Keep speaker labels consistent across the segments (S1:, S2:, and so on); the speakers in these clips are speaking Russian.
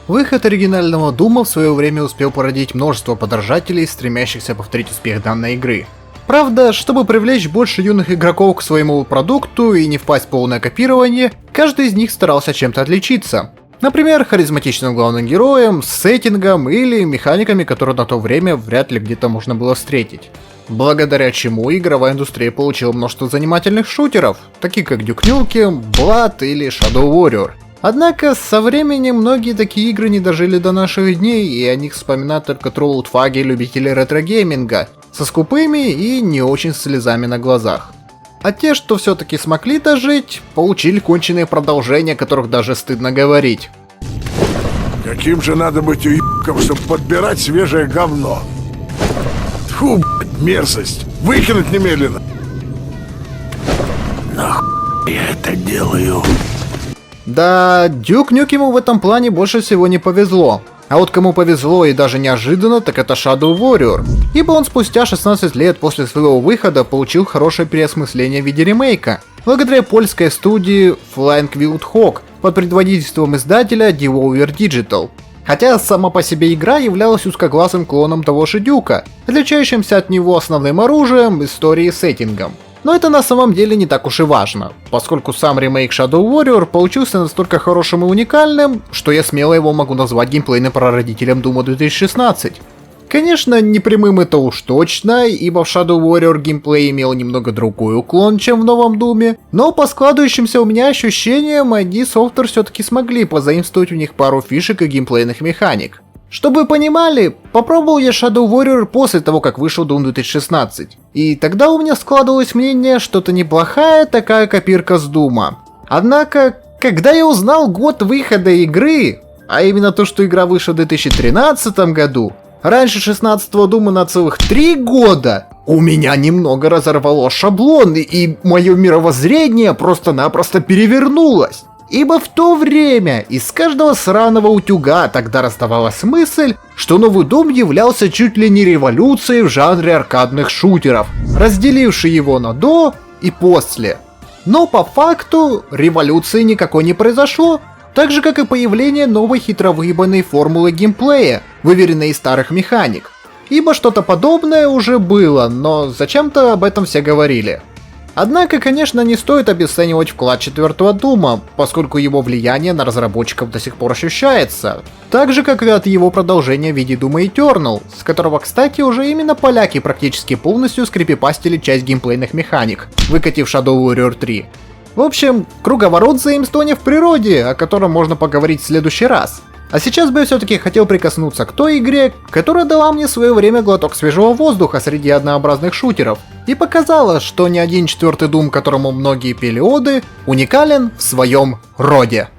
S1: Выход оригинального Дума в свое время успел породить множество подражателей, стремящихся повторить успех данной игры. Правда, чтобы привлечь больше юных игроков к своему продукту и не впасть в полное копирование, каждый из них старался чем-то отличиться. Например, харизматичным главным героем, сеттингом или механиками, которые на то время вряд ли где-то можно было встретить. Благодаря чему игровая индустрия получила множество занимательных шутеров, таких как Duke Nukem, Blood или Shadow Warrior. Однако со временем многие такие игры не дожили до наших дней, и о них вспоминают только троллтфаги и любители ретро-гейминга, со скупыми и не очень слезами на глазах. А те, что все-таки смогли дожить, получили конченые продолжения, о которых даже стыдно говорить.
S2: Каким же надо быть уебком, чтобы подбирать свежее говно? Тьфу, блядь, мерзость! Выкинуть немедленно! Нахуй я это делаю?
S1: Да, Duke Nukem в этом плане больше всего не повезло. А вот кому повезло и даже неожиданно, так это Shadow Warrior. Ибо он спустя 16 лет после своего выхода получил хорошее переосмысление в виде ремейка, благодаря польской студии Flying Wild Hog под предводительством издателя Devolver Digital. Хотя сама по себе игра являлась узкоглазым клоном того же Дюка, отличающимся от него основным оружием, историей и сеттингом. Но это на самом деле не так уж и важно, поскольку сам ремейк Shadow Warrior получился настолько хорошим и уникальным, что я смело его могу назвать геймплейным прародителем Дума 2016. Конечно, не прямым это уж точно, ибо в Shadow Warrior геймплей имел немного другой уклон, чем в новом Думе, но по складывающимся у меня ощущениям, ID Software все-таки смогли позаимствовать у них пару фишек и геймплейных механик. Чтобы вы понимали, попробовал я Shadow Warrior после того, как вышел Doom 2016, и тогда у меня складывалось мнение, что это неплохая такая копирка с Дума. Однако, когда я узнал год выхода игры, а именно то, что игра вышла в 2013 году, раньше 16-го Дума на целых 3 года, у меня немного разорвало шаблон, и мое мировоззрение просто-напросто перевернулось. Ибо в то время из каждого сраного утюга тогда раздавалась мысль, что новый Doom являлся чуть ли не революцией в жанре аркадных шутеров, разделившей его на до и после. Но по факту революции никакой не произошло, так же как и появление новой хитро выебанной формулы геймплея, выверенной из старых механик. Ибо что-то подобное уже было, но зачем-то об этом все говорили. Однако, конечно, не стоит обесценивать вклад 4-го Дума, поскольку его влияние на разработчиков до сих пор ощущается. Так же, как и от его продолжения в виде Doom Eternal, с которого, кстати, уже именно поляки практически полностью скрипипастили часть геймплейных механик, выкатив Shadow Warrior 3. В общем, круговорот заимствования в природе, о котором можно поговорить в следующий раз. А сейчас бы я все-таки хотел прикоснуться к той игре, которая дала мне в свое время глоток свежего воздуха среди однообразных шутеров, и показала, что ни один 4-й Doom, которому многие пели оды, уникален в своем роде.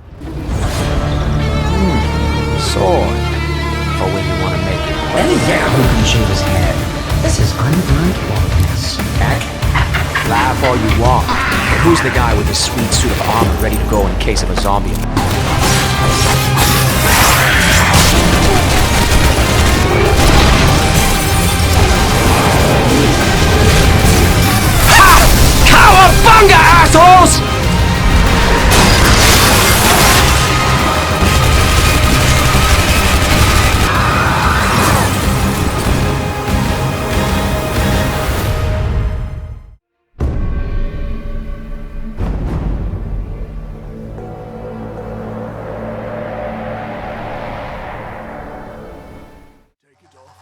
S3: Cowabunga, assholes!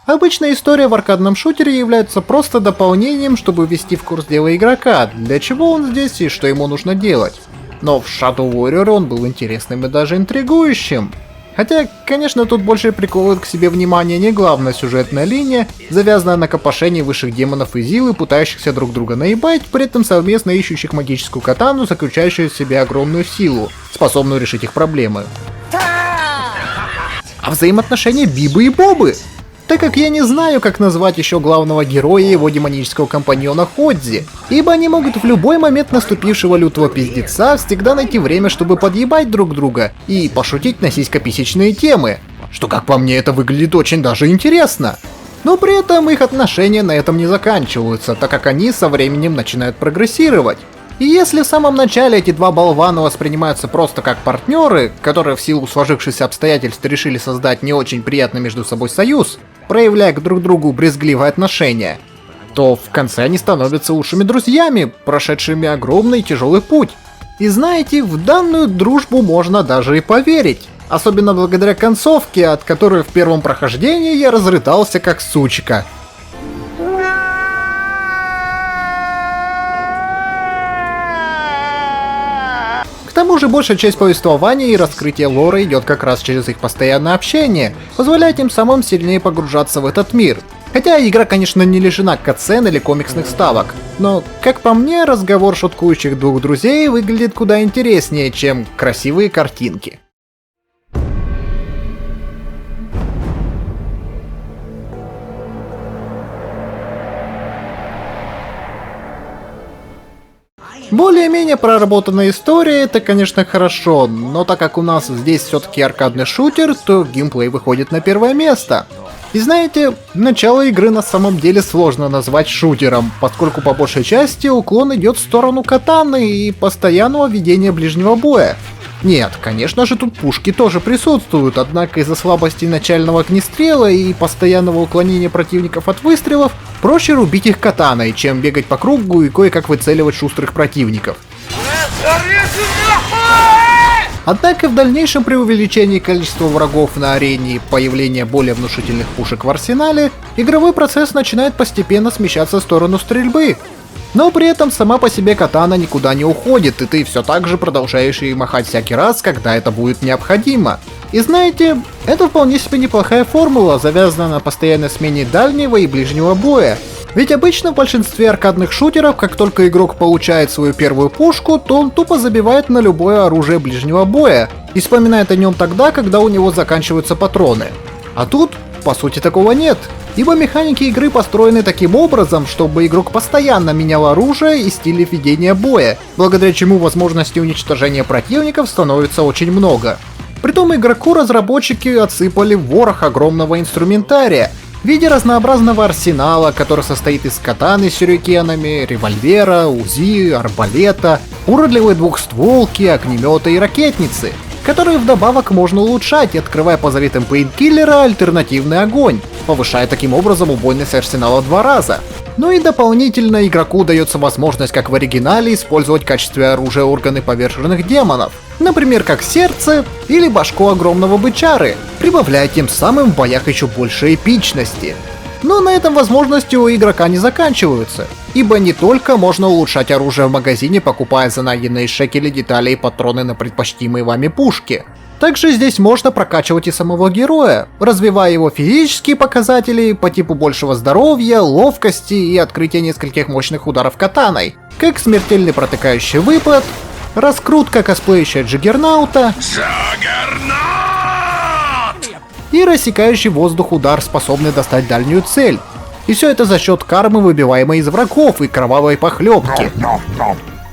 S1: Обычная история в аркадном шутере является просто дополнением, чтобы ввести в курс дела игрока, для чего он здесь и что ему нужно делать. Но в Shadow Warrior он был интересным и даже интригующим. Хотя, конечно, тут больше приковывает к себе внимание не главная сюжетная линия, завязанная на копошении высших демонов и Зилы, пытающихся друг друга наебать, при этом совместно ищущих магическую катану, заключающую в себе огромную силу, способную решить их проблемы. А взаимоотношения Бибы и Бобы? Так как я не знаю, как назвать еще главного героя и его демонического компаньона Ходзи, ибо они могут в любой момент наступившего лютого пиздеца всегда найти время, чтобы подъебать друг друга и пошутить на сиськописечные темы, что, как по мне, это выглядит очень даже интересно. Но при этом их отношения на этом не заканчиваются, так как они со временем начинают прогрессировать. И если в самом начале эти два болвана воспринимаются просто как партнеры, которые в силу сложившихся обстоятельств решили создать не очень приятный между собой союз, проявляя к друг другу брезгливое отношение, то в конце они становятся лучшими друзьями, прошедшими огромный и тяжелый путь. И знаете, в данную дружбу можно даже и поверить. Особенно благодаря концовке, от которой в первом прохождении я разрыдался как сучка. К тому же большая часть повествования и раскрытия лора идет как раз через их постоянное общение, позволяя тем самым сильнее погружаться в этот мир. Хотя игра, конечно, не лишена катсцен или комиксных ставок, но, как по мне, разговор шуткующих двух друзей выглядит куда интереснее, чем красивые картинки. Более-менее проработанная история — это, конечно, хорошо, но так как у нас здесь все-таки аркадный шутер, то геймплей выходит на первое место. И знаете, начало игры на самом деле сложно назвать шутером, поскольку по большей части уклон идет в сторону катаны и постоянного ведения ближнего боя. Нет, конечно же тут пушки тоже присутствуют, однако из-за слабости начального огнестрела и постоянного уклонения противников от выстрелов, проще рубить их катаной, чем бегать по кругу и кое-как выцеливать шустрых противников. Однако в дальнейшем при увеличении количества врагов на арене и появлении более внушительных пушек в арсенале, игровой процесс начинает постепенно смещаться в сторону стрельбы. Но при этом сама по себе катана никуда не уходит, и ты все так же продолжаешь ей махать всякий раз, когда это будет необходимо. И знаете, это вполне себе неплохая формула, завязанная на постоянной смене дальнего и ближнего боя. Ведь обычно в большинстве аркадных шутеров, как только игрок получает свою первую пушку, то он тупо забивает на любое оружие ближнего боя и вспоминает о нем тогда, когда у него заканчиваются патроны. А тут, по сути, такого нет. Ибо механики игры построены таким образом, чтобы игрок постоянно менял оружие и стили ведения боя, благодаря чему возможностей уничтожения противников становится очень много. Притом игроку разработчики отсыпали ворох огромного инструментария в виде разнообразного арсенала, который состоит из катаны с сюрикенами, револьвера, УЗИ, арбалета, уродливой двухстволки, огнемета и ракетницы, которые вдобавок можно улучшать, открывая по заветам пейнкиллера альтернативный огонь, повышая таким образом убойность арсенала в 2 раза. Ну и дополнительно игроку дается возможность, как в оригинале, использовать в качестве оружия органы поверженных демонов, например, как сердце или башку огромного бычары, прибавляя тем самым в боях еще больше эпичности. Но на этом возможности у игрока не заканчиваются, ибо не только можно улучшать оружие в магазине, покупая за найденные шекели детали и патроны на предпочтимые вами пушки. Также здесь можно прокачивать и самого героя, развивая его физические показатели по типу большего здоровья, ловкости и открытия нескольких мощных ударов катаной, как смертельный протыкающий выпад, раскрутка косплеящая Джиггернаута и рассекающий воздух удар, способный достать дальнюю цель. И все это за счет кармы, выбиваемой из врагов, и кровавой похлебки.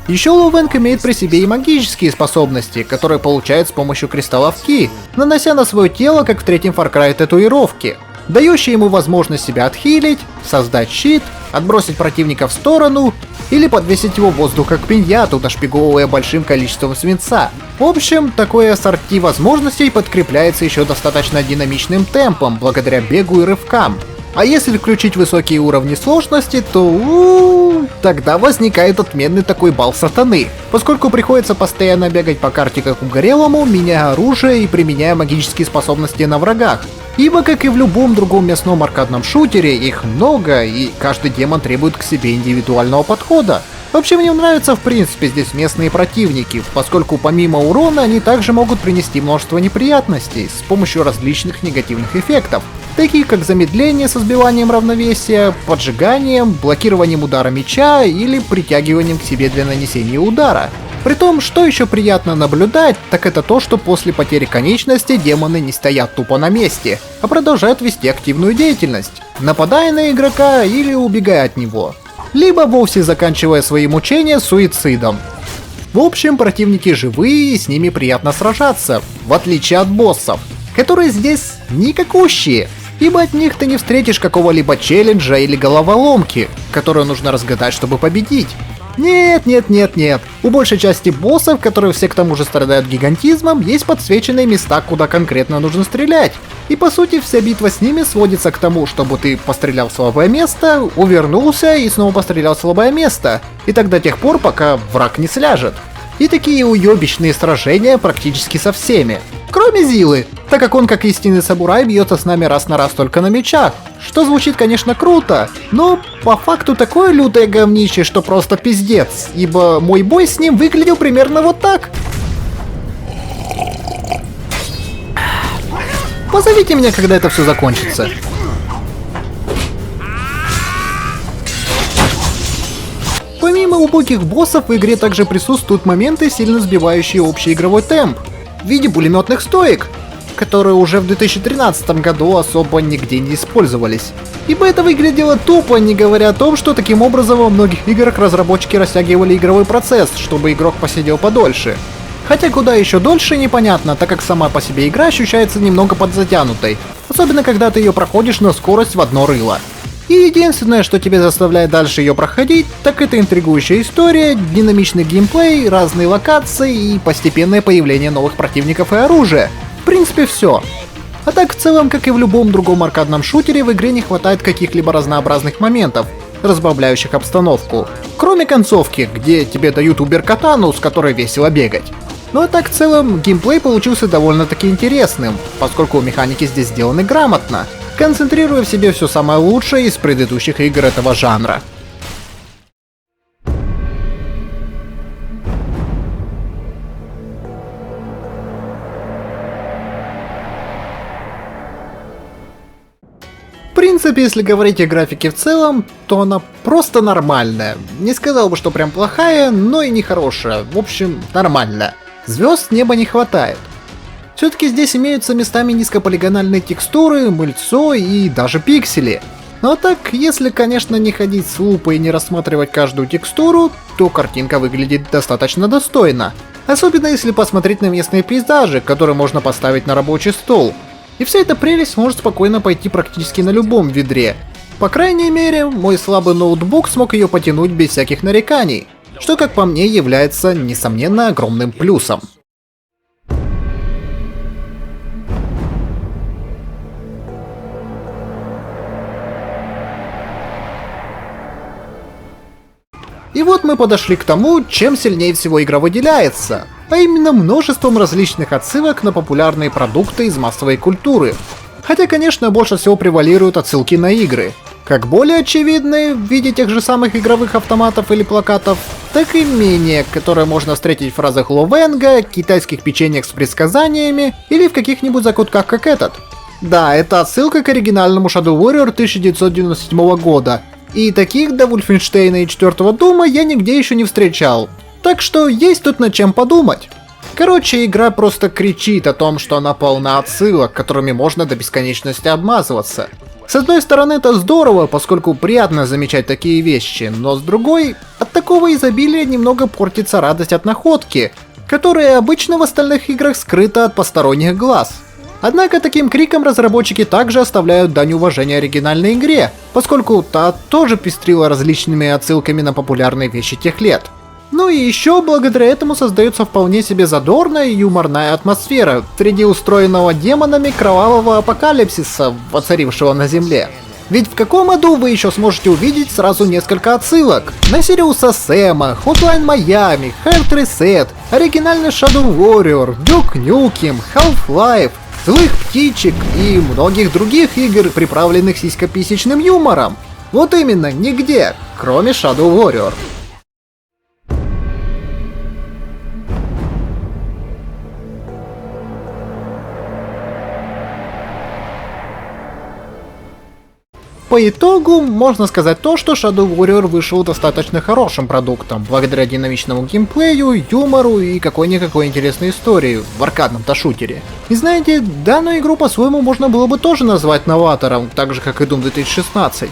S1: Еще Ло Вэнг имеет при себе и магические способности, которые получает с помощью кристаллов Ки, нанося на свое тело, как в третьем Far Cry, татуировки, дающие ему возможность себя отхилить, создать щит, отбросить противника в сторону или подвесить его в воздух как пиньяту, нашпиговывая большим количеством свинца. В общем, такое ассорти возможностей подкрепляется еще достаточно динамичным темпом, благодаря бегу и рывкам. А если включить высокие уровни сложности, то тогда возникает отменный такой бал сатаны, поскольку приходится постоянно бегать по карте как угорелому, меняя оружие и применяя магические способности на врагах. Ибо, как и в любом другом мясном аркадном шутере, их много, и каждый демон требует к себе индивидуального подхода. Вообще мне нравятся в принципе здесь местные противники, поскольку помимо урона они также могут принести множество неприятностей с помощью различных негативных эффектов, такие как замедление со сбиванием равновесия, поджиганием, блокированием удара меча или притягиванием к себе для нанесения удара. Притом, что еще приятно наблюдать, так это то, что после потери конечности демоны не стоят тупо на месте, а продолжают вести активную деятельность, нападая на игрока или убегая от него, либо вовсе заканчивая свои мучения суицидом. В общем, противники живые и с ними приятно сражаться, в отличие от боссов, которые здесь никакущие, ибо от них ты не встретишь какого-либо челленджа или головоломки, которую нужно разгадать, чтобы победить. Нет. У большей части боссов, которые все к тому же страдают гигантизмом, есть подсвеченные места, куда конкретно нужно стрелять. И по сути вся битва с ними сводится к тому, чтобы ты пострелял в слабое место, увернулся и снова пострелял в слабое место. И так до тех пор, пока враг не сляжет. И такие уебищные сражения практически со всеми. Кроме Зилы, так как он, как истинный самурай, бьется с нами раз на раз только на мечах. Что звучит, конечно, круто, но по факту такое лютое говнище, что просто пиздец, ибо мой бой с ним выглядел примерно вот так. Позовите меня, когда это все закончится. Помимо убогих боссов, в игре также присутствуют моменты, сильно сбивающие общий игровой темп, в виде пулеметных стоек, которые уже в 2013 году особо нигде не использовались. Ибо это выглядело тупо, не говоря о том, что таким образом во многих играх разработчики растягивали игровой процесс, чтобы игрок посидел подольше. Хотя куда еще дольше непонятно, так как сама по себе игра ощущается немного подзатянутой, особенно когда ты ее проходишь на скорость в одно рыло. И единственное, что тебя заставляет дальше ее проходить, так это интригующая история, динамичный геймплей, разные локации и постепенное появление новых противников и оружия. В принципе, все. А так, в целом, как и в любом другом аркадном шутере, в игре не хватает каких-либо разнообразных моментов, разбавляющих обстановку. Кроме концовки, где тебе дают убер-катану, с которой весело бегать. Ну а так, в целом, геймплей получился довольно-таки интересным, поскольку механики здесь сделаны грамотно, концентрируя в себе все самое лучшее из предыдущих игр этого жанра. В принципе, если говорить о графике в целом, то она просто нормальная. Не сказал бы, что прям плохая, но и не хорошая. В общем, нормальная. Звезд с неба не хватает. Все-таки здесь имеются местами низкополигональные текстуры, мыльцо и даже пиксели. Но так, если, конечно, не ходить с лупой и не рассматривать каждую текстуру, то картинка выглядит достаточно достойно. Особенно если посмотреть на местные пейзажи, которые можно поставить на рабочий стол. И вся эта прелесть может спокойно пойти практически на любом ведре. По крайней мере, мой слабый ноутбук смог ее потянуть без всяких нареканий, что, как по мне, является, несомненно, огромным плюсом. И вот мы подошли к тому, чем сильнее всего игра выделяется, а именно множеством различных отсылок на популярные продукты из массовой культуры. Хотя, конечно, больше всего превалируют отсылки на игры, как более очевидные в виде тех же самых игровых автоматов или плакатов, так и менее, которые можно встретить в фразах Ловенга, китайских печеньях с предсказаниями или в каких-нибудь закутках, как этот. Да, это отсылка к оригинальному Shadow Warrior 1997 года. И таких до Wolfenstein и 4 Дума я нигде еще не встречал. Так что есть тут над чем подумать. Короче, игра просто кричит о том, что она полна отсылок, которыми можно до бесконечности обмазываться. С одной стороны, это здорово, поскольку приятно замечать такие вещи, но с другой, от такого изобилия немного портится радость от находки, которая обычно в остальных играх скрыта от посторонних глаз. Однако таким криком разработчики также оставляют дань уважения оригинальной игре, поскольку та тоже пестрила различными отсылками на популярные вещи тех лет. Ну и еще благодаря этому создается вполне себе задорная и юморная атмосфера среди устроенного демонами кровавого апокалипсиса, воцарившего на Земле. Ведь в каком аду вы еще сможете увидеть сразу несколько отсылок? На Сириуса Сэма, Hotline Miami, Hard Reset, оригинальный Shadow Warrior, Duke Nukem, Half-Life, Злых птичек и многих других игр, приправленных сиськописечным юмором. Вот именно, нигде, кроме Shadow Warrior. По итогу, можно сказать то, что Shadow Warrior вышел достаточно хорошим продуктом, благодаря динамичному геймплею, юмору и какой-никакой интересной истории в аркадном-то шутере. И знаете, данную игру по-своему можно было бы тоже назвать новатором, так же как и Doom 2016.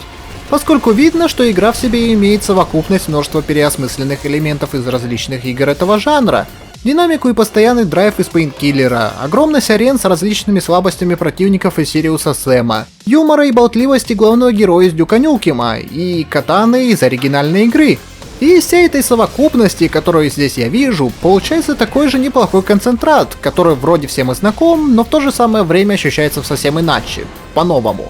S1: Поскольку видно, что игра в себе имеет совокупность множества переосмысленных элементов из различных игр этого жанра, динамику и постоянный драйв из Пейнкиллера, огромность арен с различными слабостями противников из Сириуса Сэма, юмора и болтливости главного героя из Дюка Нюкема и катаны из оригинальной игры. И из всей этой совокупности, которую здесь я вижу, получается такой же неплохой концентрат, который вроде всем и знаком, но в то же самое время ощущается совсем иначе, по-новому.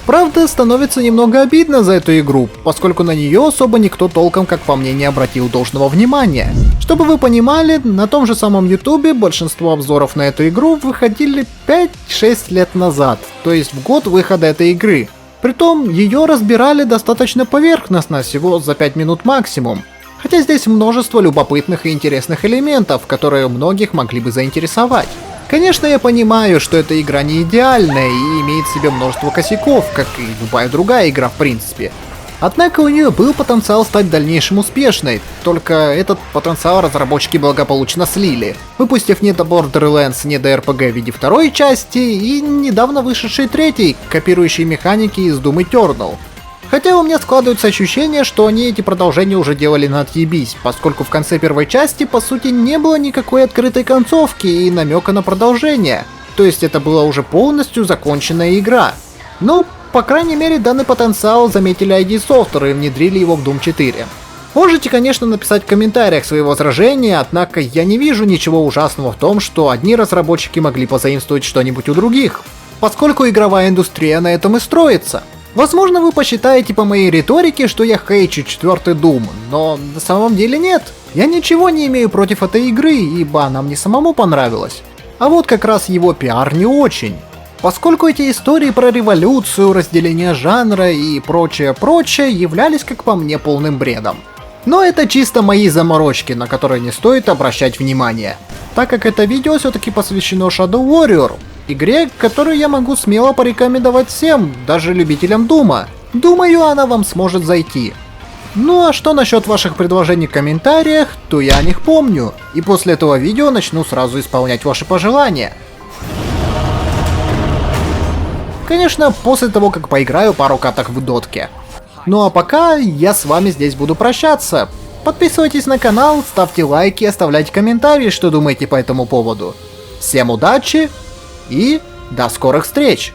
S1: Правда, становится немного обидно за эту игру, поскольку на нее особо никто толком, как по мне, не обратил должного внимания. Чтобы вы понимали, на том же самом ютубе большинство обзоров на эту игру выходили 5-6 лет назад, то есть в год выхода этой игры. Притом, ее разбирали достаточно поверхностно, всего за 5 минут максимум. Хотя здесь множество любопытных и интересных элементов, которые многих могли бы заинтересовать. Конечно, я понимаю, что эта игра не идеальная и имеет в себе множество косяков, как и любая другая игра в принципе. Однако у нее был потенциал стать в дальнейшем успешной, только этот потенциал разработчики благополучно слили, выпустив не до Borderlands, не до RPG в виде второй части и недавно вышедшей третьей, копирующей механики из Doom Eternal. Хотя у меня складывается ощущение, что они эти продолжения уже делали на отъебись, поскольку в конце первой части по сути не было никакой открытой концовки и намека на продолжение, то есть это была уже полностью законченная игра. Ну, по крайней мере, данный потенциал заметили ID Software и внедрили его в Doom 4. Можете, конечно, написать в комментариях свои возражения, однако я не вижу ничего ужасного в том, что одни разработчики могли позаимствовать что-нибудь у других, поскольку игровая индустрия на этом и строится. Возможно, вы посчитаете по моей риторике, что я хейчу 4-й Doom, но на самом деле нет. Я ничего не имею против этой игры, ибо она мне самому понравилась. А вот как раз его пиар не очень. Поскольку эти истории про революцию, разделение жанра и прочее являлись, как по мне, полным бредом. Но это чисто мои заморочки, на которые не стоит обращать внимание, так как это видео все-таки посвящено Shadow Warrior, игре, которую я могу смело порекомендовать всем, даже любителям Дума. Думаю, она вам сможет зайти. Ну а что насчет ваших предложений в комментариях, то я о них помню, и после этого видео начну сразу исполнять ваши пожелания. Конечно, после того, как поиграю пару каток в дотке. Ну а пока я с вами здесь буду прощаться. Подписывайтесь на канал, ставьте лайки, оставляйте комментарии, что думаете по этому поводу. Всем удачи и до скорых встреч!